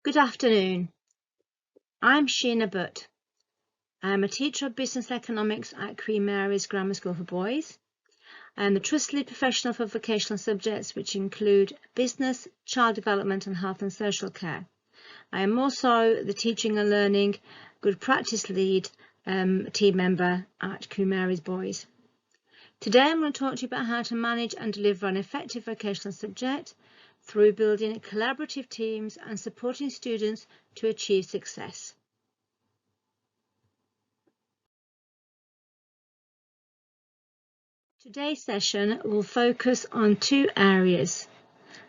Good afternoon. I'm Sheena Butt. I'm a teacher of business economics at Queen Mary's Grammar School for Boys. I'm the Trust Lead Professional for vocational subjects which include business, child development and health and social care. I am also the Teaching and Learning Good Practice Lead team member at Queen Mary's Boys. Today I'm going to talk to you about how to manage and deliver an effective vocational subject through building collaborative teams and supporting students to achieve success. Today's session will focus on two areas.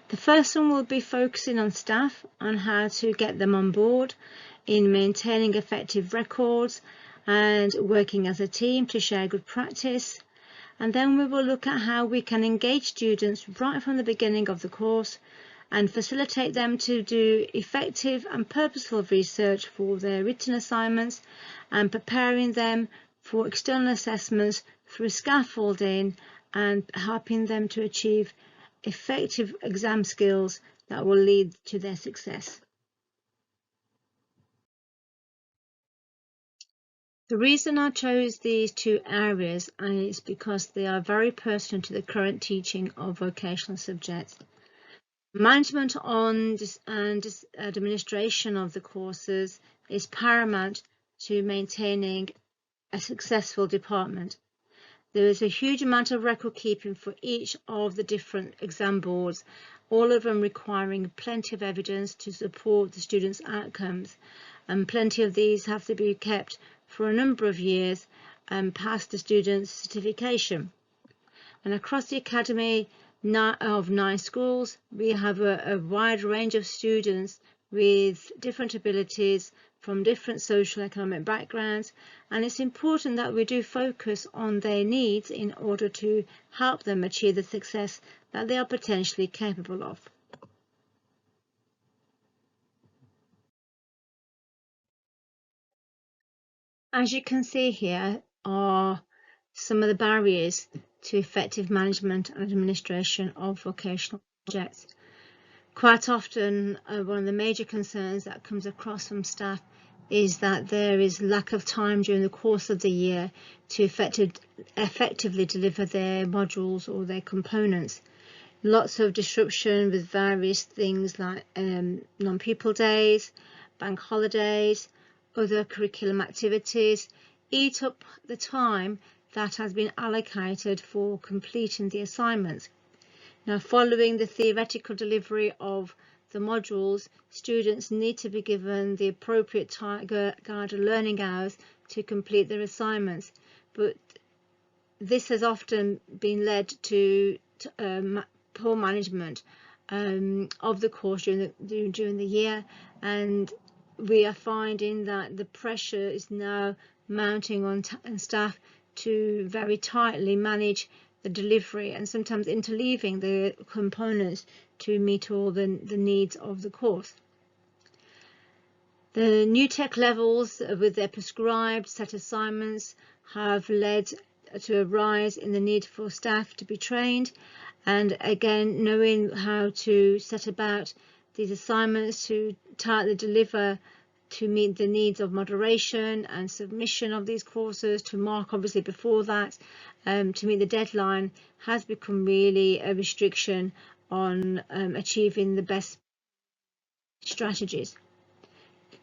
The first one will be focusing on staff, on how to get them on board in maintaining effective records and working as a team to share good practice. And then we will look at how we can engage students right from the beginning of the course and facilitate them to do effective and purposeful research for their written assignments and preparing them for external assessments through scaffolding and helping them to achieve effective exam skills that will lead to their success. The reason I chose these two areas is because they are very pertinent to the current teaching of vocational subjects. Management on and administration of the courses is paramount to maintaining a successful department. There is a huge amount of record keeping for each of the different exam boards, all of them requiring plenty of evidence to support the students' outcomes, and plenty of these have to be kept for a number of years and past the students' certification. And across the academy of 9 schools, we have a wide range of students with different abilities from different social economic backgrounds, and it's important that we do focus on their needs in order to help them achieve the success that they are potentially capable of. As you can see here are some of the barriers to effective management and administration of vocational subjects. Quite often, one of the major concerns that comes across from staff is that there is lack of time during the course of the year to effectively deliver their modules or their components. Lots of disruption with various things like non-pupil days, bank holidays, other curriculum activities eat up the time that has been allocated for completing the assignments. Now, following the theoretical delivery of the modules, students need to be given the appropriate guided learning hours to complete their assignments, but this has often been led to poor management of the course during the year, and we are finding that the pressure is now mounting on staff to very tightly manage the delivery and sometimes interleaving the components to meet all the needs of the course. The new tech levels with their prescribed set assignments have led to a rise in the need for staff to be trained, and again, knowing how to set about these assignments to tightly deliver to meet the needs of moderation and submission of these courses, to mark obviously before that, to meet the deadline, has become really a restriction on achieving the best strategies.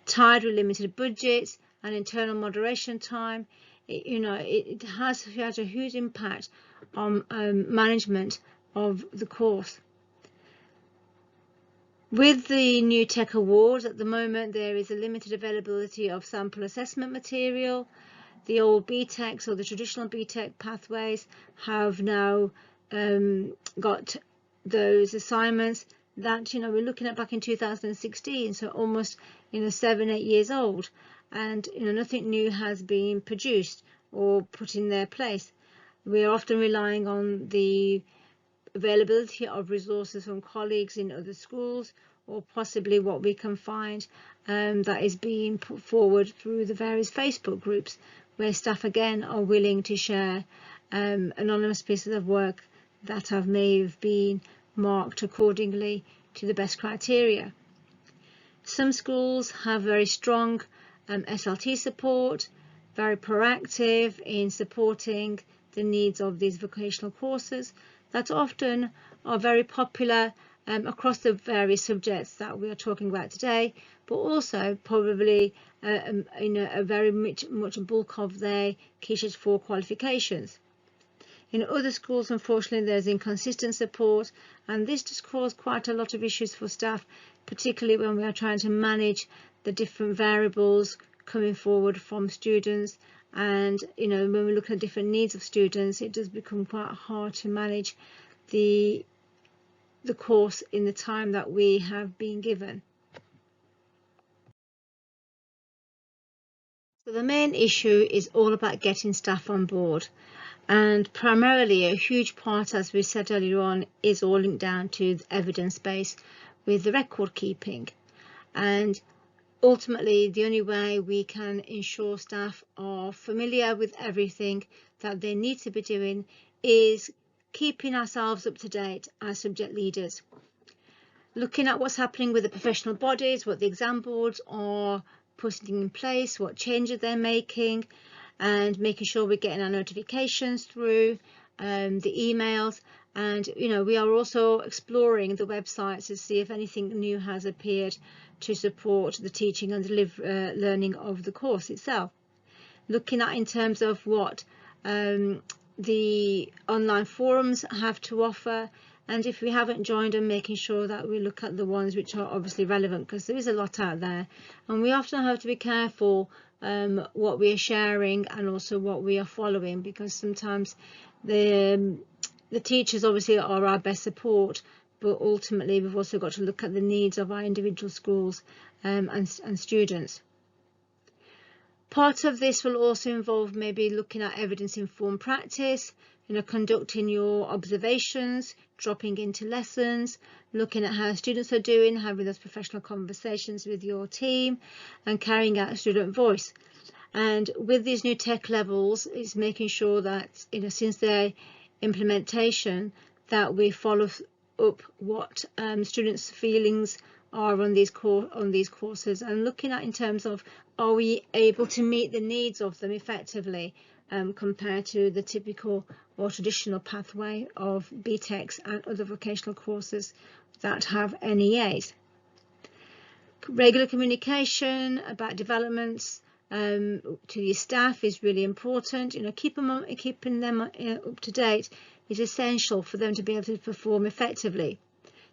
Tied with limited budgets and internal moderation time, it has had a huge impact on management of the course. With the new tech awards, at the moment there is a limited availability of sample assessment material. The old BTECs, or the traditional BTEC pathways, have now got those assignments that we're looking at back in 2016, so almost 7-8 years old, and nothing new has been produced or put in their place. We are often relying on the availability of resources from colleagues in other schools, or possibly what we can find that is being put forward through the various Facebook groups, where staff again are willing to share anonymous pieces of work that may have been marked accordingly to the best criteria. Some schools have very strong SLT support, very proactive in supporting the needs of these vocational courses that often are very popular across the various subjects that we are talking about today, but also probably in a very much bulk of their Key Stage 4 qualifications. In other schools, unfortunately, there's inconsistent support, and this does cause quite a lot of issues for staff, particularly when we are trying to manage the different variables coming forward from students. And when we look at different needs of students, it does become quite hard to manage the course in the time that we have been given. So the main issue is all about getting staff on board. And primarily a huge part, as we said earlier on, is all linked down to the evidence base with the record keeping. And ultimately, the only way we can ensure staff are familiar with everything that they need to be doing is keeping ourselves up to date as subject leaders. Looking at what's happening with the professional bodies, what the exam boards are putting in place, what changes they're making, and making sure we're getting our notifications through, the emails, and we are also exploring the websites to see if anything new has appeared to support the teaching and learning of the course itself. Looking at in terms of what the online forums have to offer, and if we haven't joined them, making sure that we look at the ones which are obviously relevant, because there is a lot out there, and we often have to be careful what we are sharing and also what we are following, because sometimes the teachers obviously are our best support, but ultimately we've also got to look at the needs of our individual schools and students. Part of this will also involve maybe looking at evidence-informed practice, conducting your observations, dropping into lessons, looking at how students are doing, having those professional conversations with your team, and carrying out student voice. And with these new tech levels, it's making sure that, since their implementation, that we follow up what students' feelings are on these courses, and looking at in terms of, are we able to meet the needs of them effectively compared to the typical or traditional pathway of BTECs and other vocational courses that have NEAs. Regular communication about developments to your staff is really important. Keeping them up to date is essential for them to be able to perform effectively.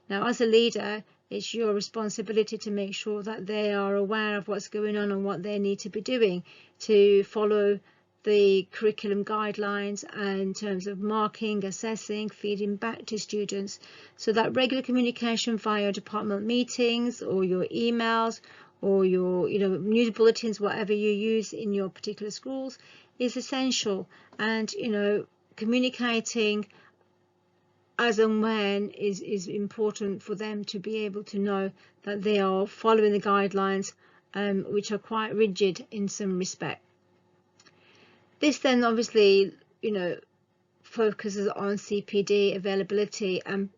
Now, as a leader, it's your responsibility to make sure that they are aware of what's going on and what they need to be doing to follow the curriculum guidelines in terms of marking, assessing, feeding back to students. So that regular communication via department meetings or your emails or your news bulletins, whatever you use in your particular schools, is essential. And communicating as and when is important for them to be able to know that they are following the guidelines, which are quite rigid in some respect. This then obviously focuses on CPD availability and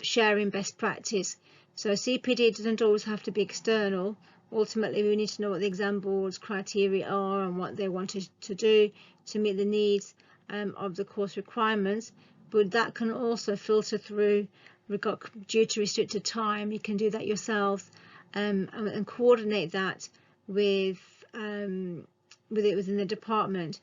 sharing best practice. So CPD doesn't always have to be external. Ultimately, we need to know what the exam board's criteria are and what they want to do to meet the needs of the course requirements, but that can also filter through. Due to restricted time, you can do that yourselves and coordinate that with it within the department.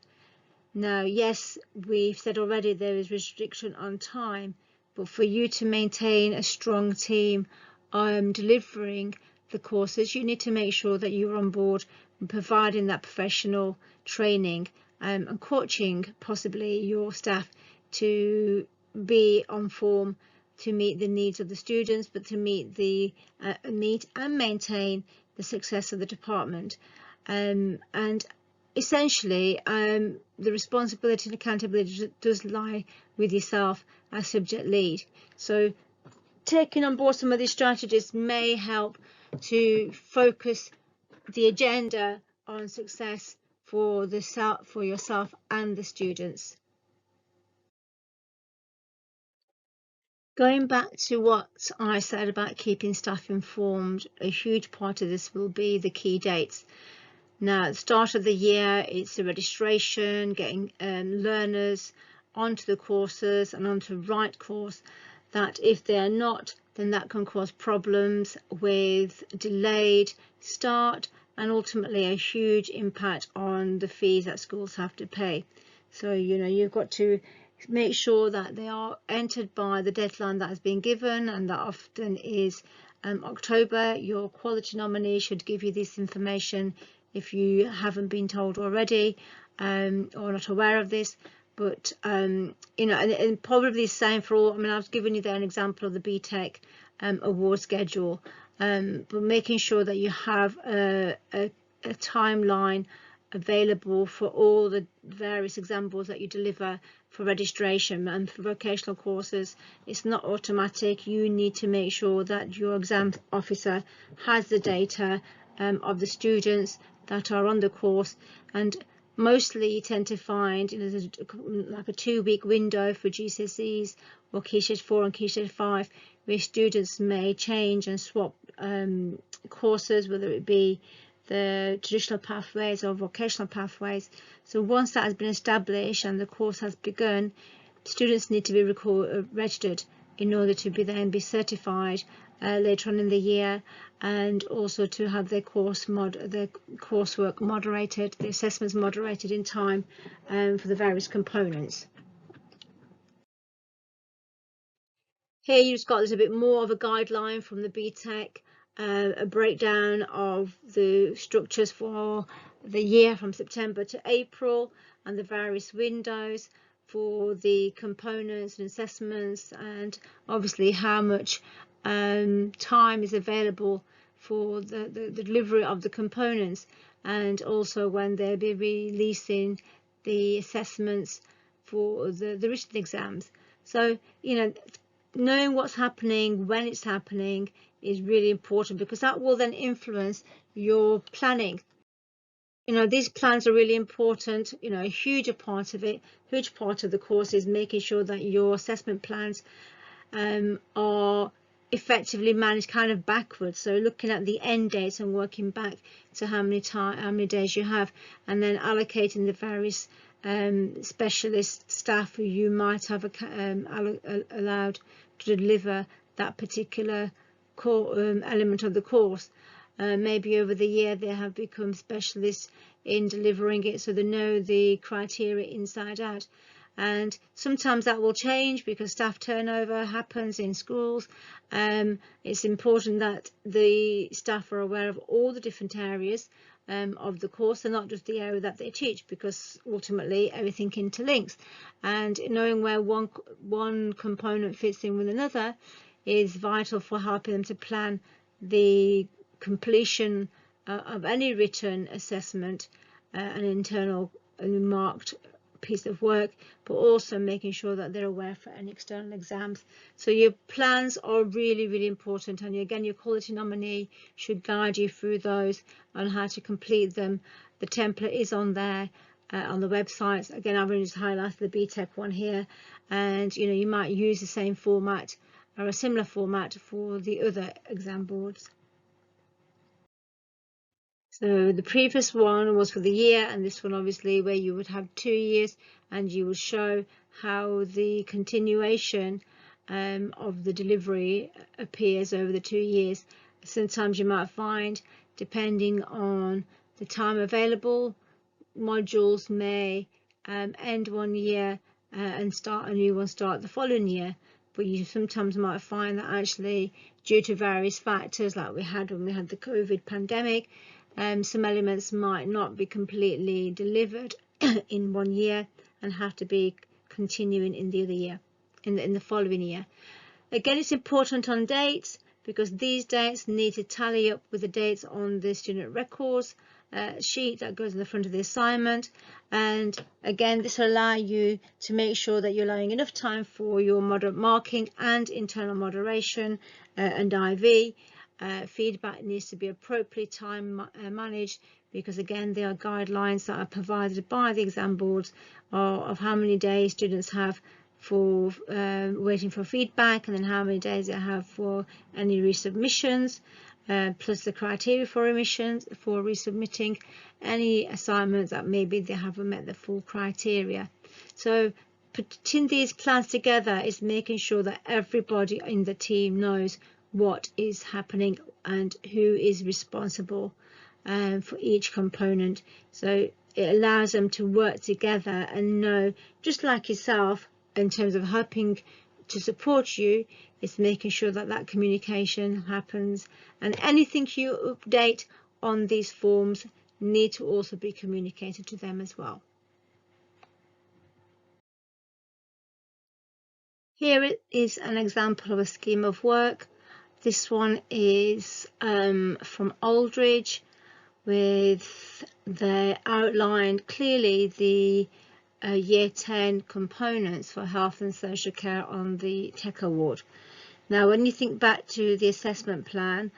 Now, yes, we've said already there is restriction on time, but for you to maintain a strong team delivering the courses, you need to make sure that you're on board and providing that professional training and coaching possibly your staff to be on form to meet the needs of the students, but to meet and maintain the success of the department. And essentially, the responsibility and accountability does lie with yourself as subject lead. So taking on board some of these strategies may help to focus the agenda on success for yourself and the students. Going back to what I said about keeping staff informed, a huge part of this will be the key dates. Now, at the start of the year, it's the registration, getting learners onto the courses and onto the right course, that if they are not, then that can cause problems with delayed start and ultimately a huge impact on the fees that schools have to pay. So, you've got to make sure that they are entered by the deadline that has been given, and that often is October. Your quality nominee should give you this information if you haven't been told already or not aware of this. But and probably the same for all. I mean, I've given you there an example of the BTEC award schedule, but making sure that you have a timeline available for all the various examples that you deliver for registration. And for vocational courses, it's not automatic. You need to make sure that your exam officer has the data of the students that are on the course, and mostly you tend to find there's like a 2-week window for GCSEs or Key Stage 4 and Key Stage 5, where students may change and swap courses, whether it be the traditional pathways or vocational pathways. So once that has been established and the course has begun, students need to be registered in order to then be certified later on in the year, and also to have their coursework moderated, the assessments moderated in time for the various components. Here you've just got a little bit more of a guideline from the BTEC, a breakdown of the structures for the year from September to April and the various windows for the components and assessments, and obviously how much time is available for the delivery of the components, and also when they'll be releasing the assessments for the written exams. So knowing what's happening, when it's happening, is really important, because that will then influence your planning. These plans are really important. A huge part of the course is making sure that your assessment plans are effectively managed kind of backwards. So looking at the end dates and working back to how many days you have, and then allocating the various specialist staff who you might have allowed to deliver that particular element of the course. Maybe over the year they have become specialists in delivering it, so they know the criteria inside out. And sometimes that will change because staff turnover happens in schools. It's important that the staff are aware of all the different areas of the course, and not just the area that they teach, because ultimately everything interlinks, and knowing where one component fits in with another is vital for helping them to plan the completion of any written assessment, an internal marked piece of work, but also making sure that they're aware for any external exams. So your plans are really, really important, and again, your quality nominee should guide you through those on how to complete them. The template is on there on the website. Again, I've only just highlighted the BTEC one here, and you might use the same format or a similar format for the other exam boards. So the previous one was for the year, and this one obviously where you would have 2 years, and you would show how the continuation of the delivery appears over the 2 years. Sometimes you might find, depending on the time available, modules may end 1 year and start a new one the following year. But you sometimes might find that actually, due to various factors like we had when we had the COVID pandemic, some elements might not be completely delivered in 1 year and have to be continuing in the other year, in the following year. Again, it's important on dates, because these dates need to tally up with the dates on the student records sheet that goes in the front of the assignment. And again, this will allow you to make sure that you're allowing enough time for your moderate marking and internal moderation and IV. Feedback needs to be appropriately time managed, because again, there are guidelines that are provided by the exam boards of how many days students have for waiting for feedback, and then how many days they have for any resubmissions, plus the criteria for resubmitting any assignments that maybe they haven't met the full criteria. So putting these plans together is making sure that everybody in the team knows what is happening and who is responsible for each component. So it allows them to work together and know, just like yourself, in terms of helping to support you, it's making sure that that communication happens, and anything you update on these forms need to also be communicated to them as well. Here is an example of a scheme of work. This one is from Aldridge, with they outlined clearly the Year 10 components for health and social care on the Tech Award. Now, when you think back to the assessment plan,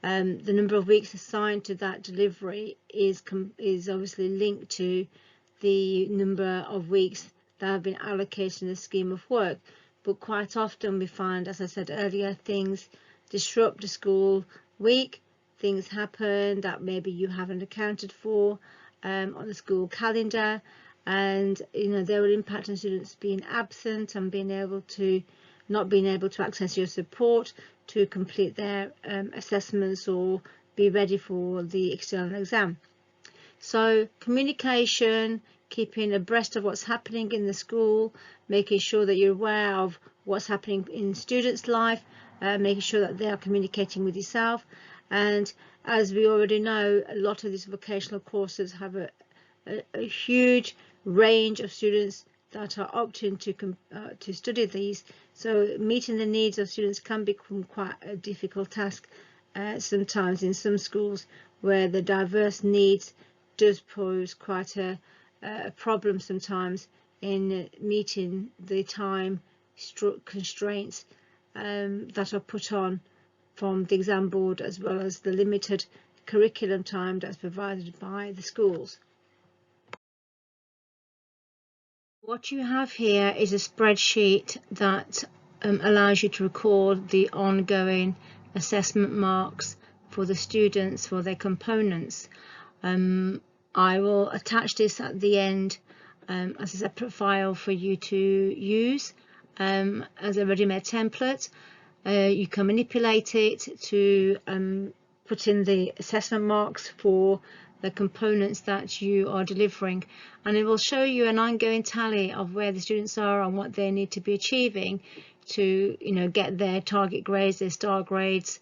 the number of weeks assigned to that delivery is obviously linked to the number of weeks that have been allocated in the scheme of work. But quite often we find, as I said earlier, things disrupt the school week, things happen that maybe you haven't accounted for on the school calendar, and they will impact on students being absent and not being able to access your support to complete their assessments or be ready for the external exam. So communication, keeping abreast of what's happening in the school, making sure that you're aware of what's happening in students' life, making sure that they are communicating with yourself. And as we already know, a lot of these vocational courses have a huge range of students that are opting to study these. So meeting the needs of students can become quite a difficult task sometimes in some schools, where the diverse needs does pose quite a problem sometimes in meeting the time constraints that are put on from the exam board, as well as the limited curriculum time that's provided by the schools. What you have here is a spreadsheet that allows you to record the ongoing assessment marks for the students for their components. I will attach this at the end as a separate file for you to use as a ready-made template. You can manipulate it to put in the assessment marks for the components that you are delivering, and it will show you an ongoing tally of where the students are and what they need to be achieving to get their target grades, their star grades,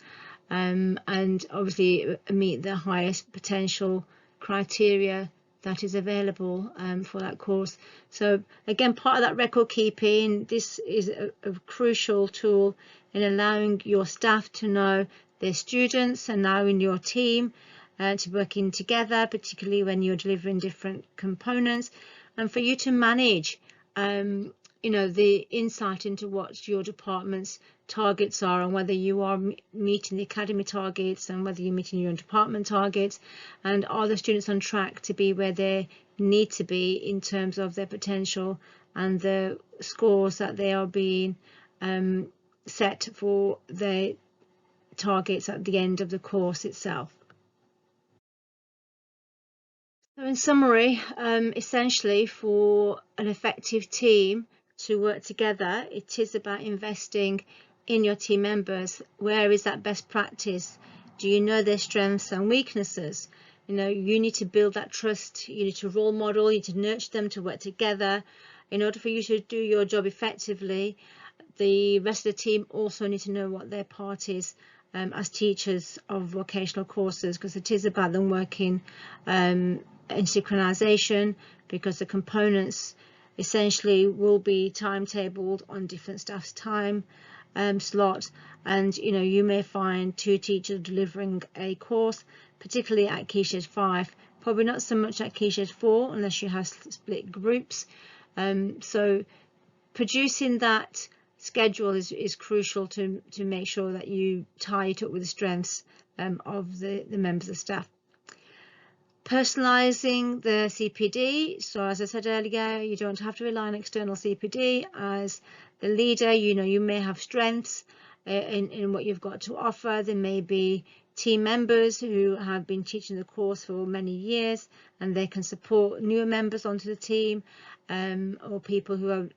and obviously meet the highest potential criteria that is available for that course. So again, part of that record keeping, this is a crucial tool in allowing your staff to know their students and allowing your team to working together, particularly when you're delivering different components, and for you to manage the insight into what your department's targets are, and whether you are meeting the academy targets and whether you're meeting your own department targets, and are the students on track to be where they need to be in terms of their potential and the scores that they are being set for their targets at the end of the course itself. So in summary, essentially for an effective team to work together, it is about investing in your team members. Where is that best practice? Do you know their strengths and weaknesses? You need to build that trust. You need to role model, you need to nurture them to work together. In order for you to do your job effectively, the rest of the team also need to know what their part is as teachers of vocational courses, because it is about them working in synchronization, because the components essentially will be timetabled on different staff's time slots, and you may find two teachers delivering a course, particularly at Key Stage 5, probably not so much at Key Stage 4 unless you have split groups. So producing that schedule is crucial to make sure that you tie it up with the strengths of the members of staff. Personalising the CPD. So as I said earlier, you don't have to rely on external CPD. As the leader, you may have strengths in what you've got to offer. There may be team members who have been teaching the course for many years, and they can support newer members onto the team, or people who have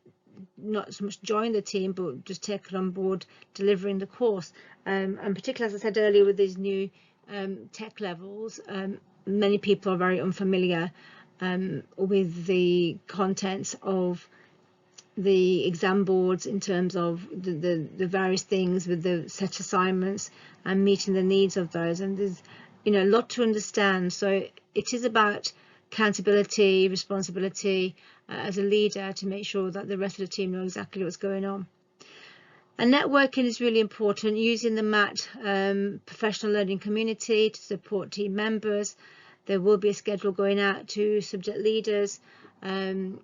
not so much joined the team but just taken on board delivering the course. And particularly, as I said earlier, with these new tech levels, many people are very unfamiliar with the contents of the exam boards in terms of the various things with the set assignments and meeting the needs of those. And there's a lot to understand. So it is about accountability, responsibility as a leader to make sure that the rest of the team know exactly what's going on. And networking is really important, using the MAT professional learning community to support team members. There will be a schedule going out to subject leaders, and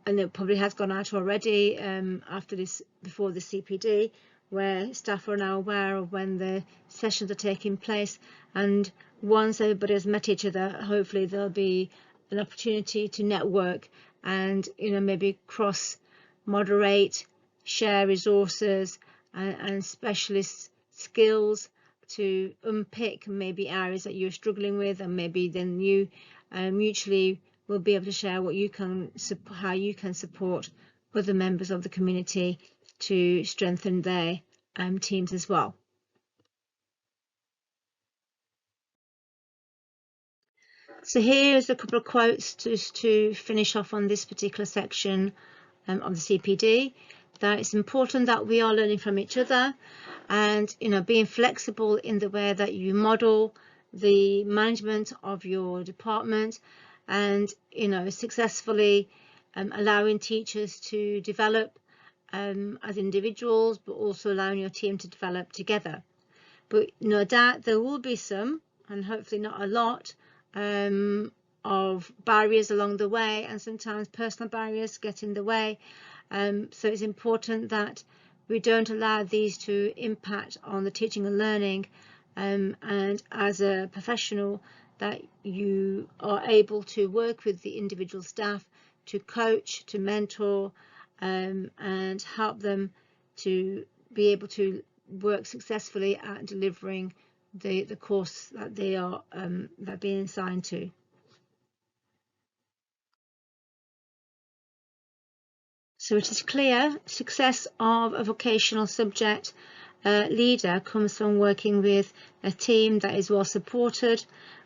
it probably has gone out already before the CPD, where staff are now aware of when the sessions are taking place. And once everybody has met each other, hopefully there'll be an opportunity to network and maybe cross moderate, share resources and specialist skills to unpick maybe areas that you're struggling with, and maybe then you mutually will be able to share how you can support other members of the community to strengthen their teams as well. So here's a couple of quotes just to finish off on this particular section of the CPD. That it's important that we are learning from each other, and being flexible in the way that you model the management of your department, and successfully allowing teachers to develop as individuals, but also allowing your team to develop together. But no doubt there will be some, and hopefully not a lot, of barriers along the way, and sometimes personal barriers get in the way. So it's important that we don't allow these to impact on the teaching and learning, and as a professional that you are able to work with the individual staff to coach, to mentor, and help them to be able to work successfully at delivering the course that they are being assigned to. So it is clear success of a vocational subject leader comes from working with a team that is well supported,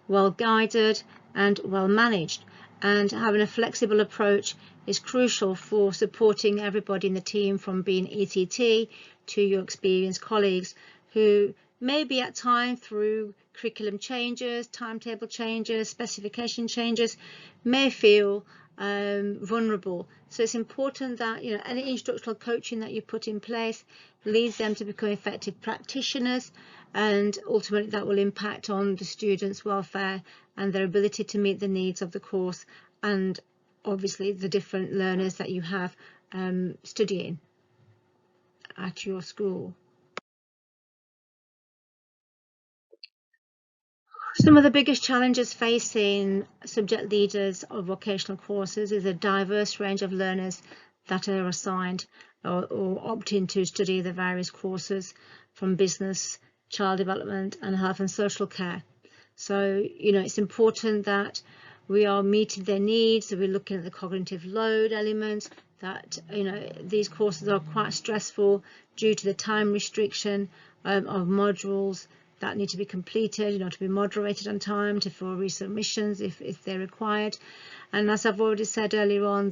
well guided and well managed, and having a flexible approach is crucial for supporting everybody in the team, from being ECT to your experienced colleagues who maybe at times through curriculum changes, timetable changes, specification changes may feel vulnerable. So it's important that any instructional coaching that you put in place leads them to become effective practitioners, and ultimately that will impact on the students' welfare and their ability to meet the needs of the course, and obviously the different learners that you have studying at your school. Some of the biggest challenges facing subject leaders of vocational courses is a diverse range of learners that are assigned or opting to study the various courses, from business, child development and health and social care. So it's important that we are meeting their needs, that we're looking at the cognitive load element, that these courses are quite stressful due to the time restriction of modules that need to be completed, to be moderated on time for resubmissions if they're required. And as I've already said earlier on,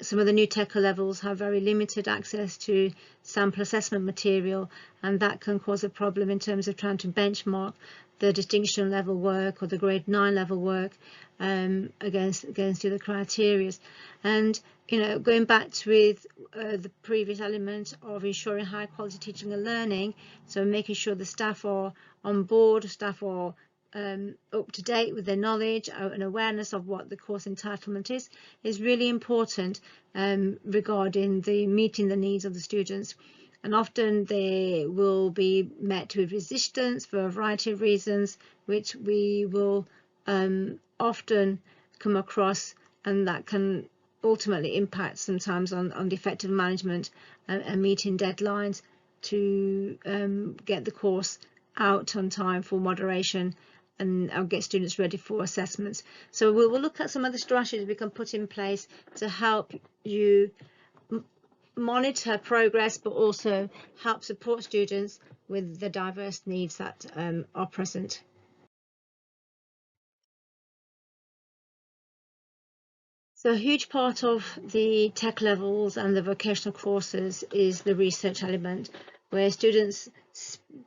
some of the new tech levels have very limited access to sample assessment material, and that can cause a problem in terms of trying to benchmark the distinction level work or the grade 9 level work against the other criteria. And going back with the previous element of ensuring high quality teaching and learning, so making sure the staff are on board, staff are up to date with their knowledge and awareness of what the course entitlement is really important regarding meeting the needs of the students. And often they will be met with resistance for a variety of reasons, which we will often come across, and that can ultimately impact sometimes on the effective management and meeting deadlines to get the course out on time for moderation and get students ready for assessments. So we'll look at some of the strategies we can put in place to help you monitor progress, but also help support students with the diverse needs that are present. So a huge part of the tech levels and the vocational courses is the research element, where students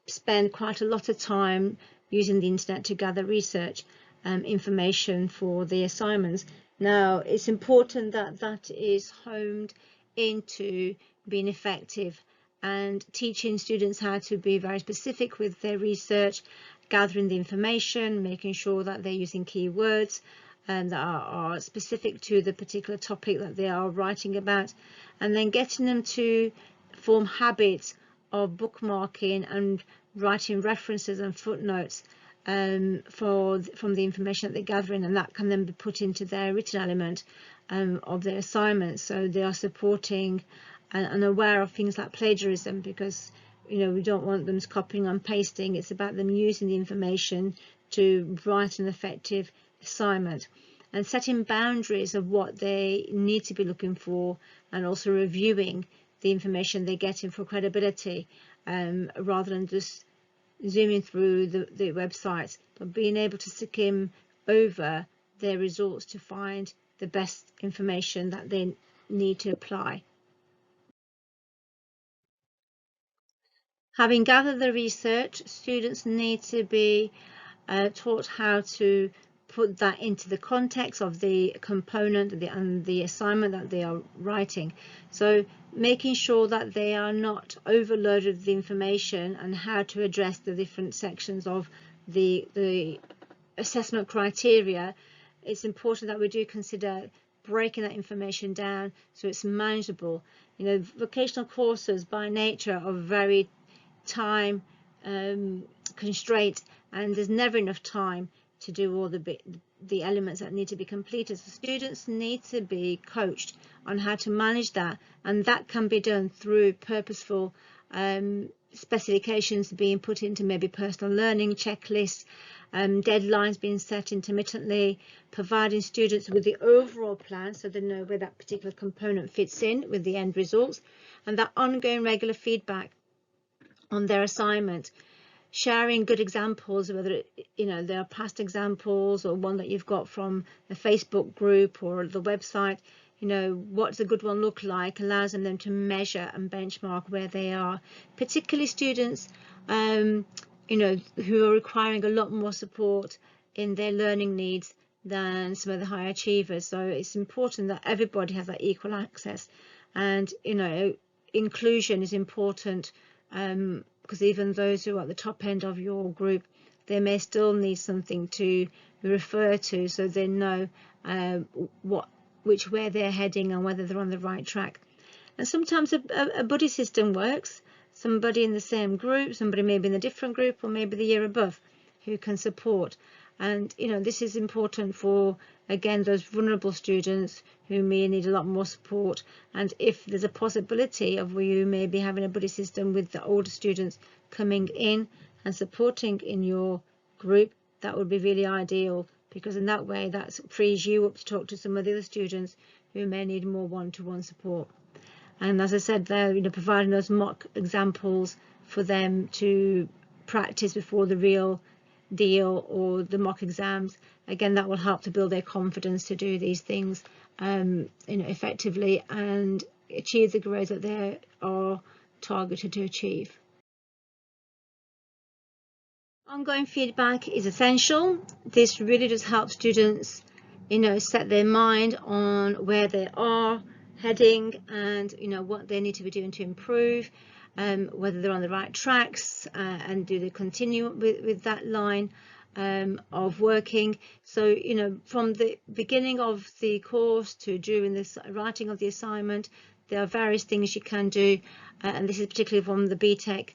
spend quite a lot of time using the internet to gather research information for the assignments. Now, it's important that that is honed into being effective and teaching students how to be very specific with their research, gathering the information, making sure that they're using keywords that are specific to the particular topic that they are writing about, and then getting them to form habits of bookmarking and writing references and footnotes from the information that they're gathering, and that can then be put into their written element of their assignments, so they are supporting and aware of things like plagiarism, because we don't want them copying and pasting. It's about them using the information to write an effective assignment, and setting boundaries of what they need to be looking for, and also reviewing the information they're getting for credibility, rather than just zooming through the websites, but being able to skim over their results to find the best information that they need to apply. Having gathered the research, students need to be taught how to put that into the context of the component and the assignment that they are writing. So making sure that they are not overloaded with the information and how to address the different sections of the assessment criteria. It's important that we do consider breaking that information down so it's manageable. Vocational courses by nature are very time constraint, and there's never enough time to do all the elements that need to be completed. So students need to be coached on how to manage that, and that can be done through purposeful specifications being put into maybe personal learning checklists, deadlines being set intermittently, providing students with the overall plan so they know where that particular component fits in with the end results, and that ongoing regular feedback on their assignment, sharing good examples, whether there are past examples or one that you've got from a Facebook group or the website. What does a good one look like, allows them to measure and benchmark where they are, particularly students who are requiring a lot more support in their learning needs than some of the high achievers. So it's important that everybody has that equal access, and inclusion is important, because even those who are at the top end of your group, they may still need something to refer to so they know which way they're heading and whether they're on the right track. And sometimes a buddy system works. Somebody in the same group, somebody maybe in a different group, or maybe the year above, who can support. And this is important for, again, those vulnerable students who may need a lot more support. And if there's a possibility of you maybe having a buddy system with the older students coming in and supporting in your group, that would be really ideal, because in that way that frees you up to talk to some of the other students who may need more one-to-one support. And as I said there, providing those mock examples for them to practice before the real deal or the mock exams, again, that will help to build their confidence to do these things effectively and achieve the grades that they are targeted to achieve. Ongoing feedback is essential. This really does help students set their mind on where they are heading and what they need to be doing to improve, whether they're on the right tracks, and do they continue with that line of working. So from the beginning of the course to during the writing of the assignment, there are various things you can do, and this is particularly from the BTEC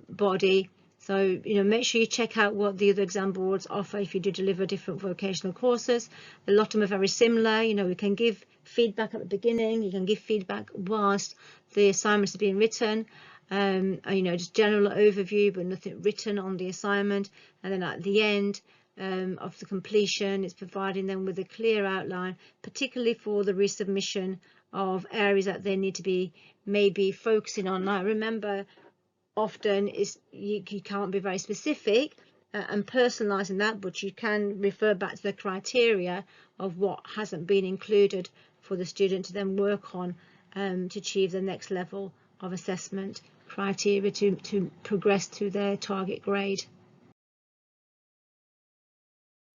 body, So, make sure you check out what the other exam boards offer if you do deliver different vocational courses. A lot of them are very similar. We can give feedback at the beginning. You can give feedback whilst the assignments are being written. Just general overview, but nothing written on the assignment. And then at the end of the completion, it's providing them with a clear outline, particularly for the resubmission of areas that they need to be maybe focusing on. Now, remember, often you can't be very specific and personalising that, but you can refer back to the criteria of what hasn't been included for the student to then work on to achieve the next level of assessment criteria to progress to their target grade.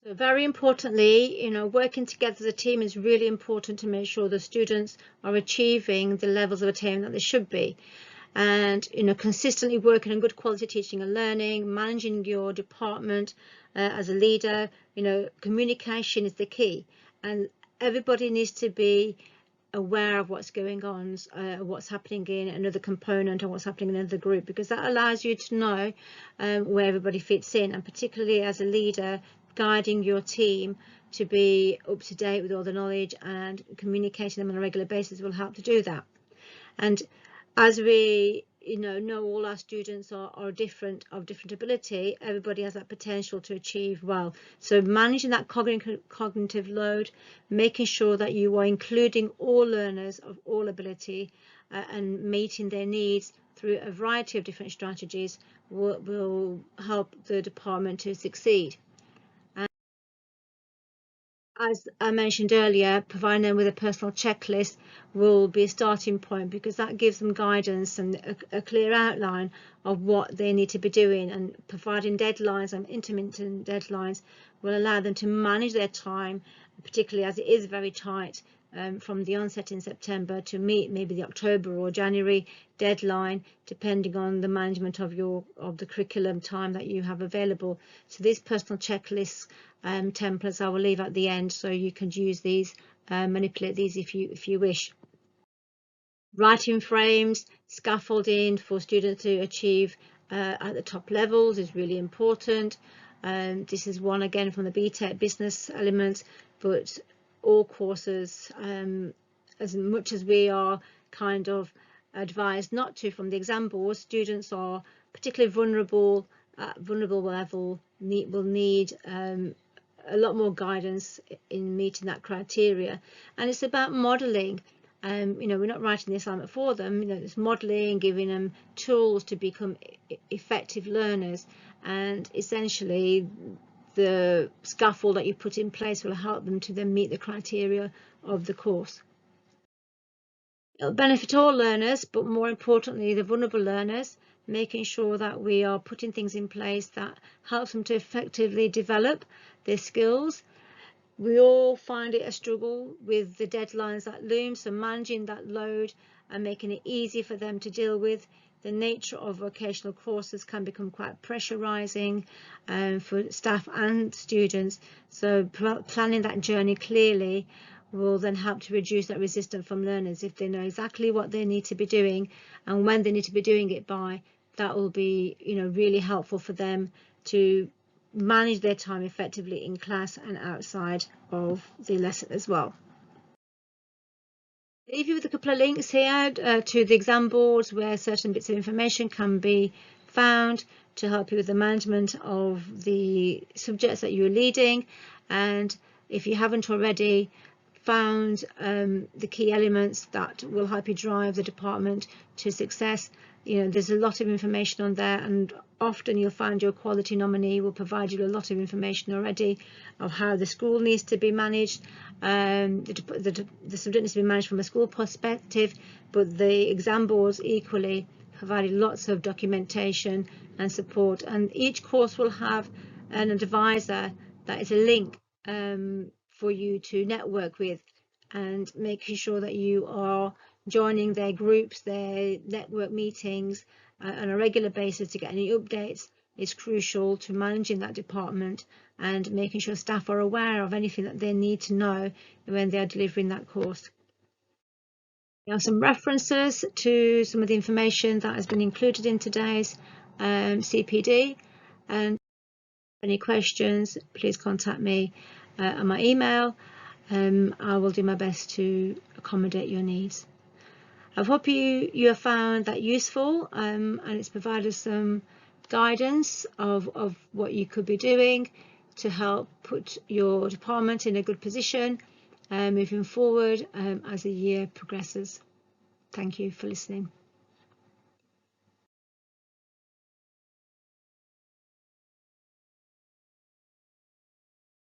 So very importantly, working together as a team is really important to make sure the students are achieving the levels of attainment that they should be. And consistently working on good quality teaching and learning, managing your department as a leader, communication is the key, and everybody needs to be aware of what's going on, what's happening in another component or what's happening in another group, because that allows you to know where everybody fits in, and particularly as a leader, guiding your team to be up to date with all the knowledge and communicating them on a regular basis will help to do that. And as we know all our students are different, of different ability, everybody has that potential to achieve well. So managing that cognitive load, making sure that you are including all learners of all ability and meeting their needs through a variety of different strategies will help the department to succeed. As I mentioned earlier, providing them with a personal checklist will be a starting point, because that gives them guidance and a clear outline of what they need to be doing, and providing deadlines and intermittent deadlines will allow them to manage their time, particularly as it is very tight from the onset in September to meet maybe the October or January deadline, depending on the management of the curriculum time that you have available. So these personal checklists templates I will leave at the end, so you can use these, manipulate these if you wish. Writing frames, scaffolding for students to achieve at the top levels is really important. This is one again from the BTEC business elements, but all courses, as much as we are kind of advised not to from the exam board, students are particularly vulnerable at vulnerable level, will need a lot more guidance in meeting that criteria. And it's about modelling. We're not writing the assignment for them. It's modelling, giving them tools to become effective learners, and essentially the scaffold that you put in place will help them to then meet the criteria of the course. It'll benefit all learners, but more importantly the vulnerable learners, making sure that we are putting things in place that helps them to effectively develop their skills. We all find it a struggle with the deadlines that loom, so managing that load and making it easy for them to deal with. The nature of vocational courses can become quite pressurizing for staff and students, so planning that journey clearly will then help to reduce that resistance from learners. If they know exactly what they need to be doing and when they need to be doing it by, that will be really helpful for them to manage their time effectively in class and outside of the lesson as well. I'll leave you with a couple of links here to the exam boards where certain bits of information can be found to help you with the management of the subjects that you're leading. And if you haven't already found the key elements that will help you drive the department to success, there's a lot of information on there, and often you'll find your quality nominee will provide you a lot of information already of how the school needs to be managed. The subject needs to be managed from a school perspective, but the exam boards equally provided lots of documentation and support, and each course will have an advisor that is a link for you to network with, and making sure that you are joining their groups, their network meetings on a regular basis to get any updates is crucial to managing that department and making sure staff are aware of anything that they need to know when they are delivering that course. Now, some references to some of the information that has been included in today's CPD. And any questions, please contact me on my email. I will do my best to accommodate your needs. I hope you have found that useful, and it's provided some guidance of what you could be doing to help put your department in a good position moving forward as the year progresses. Thank you for listening.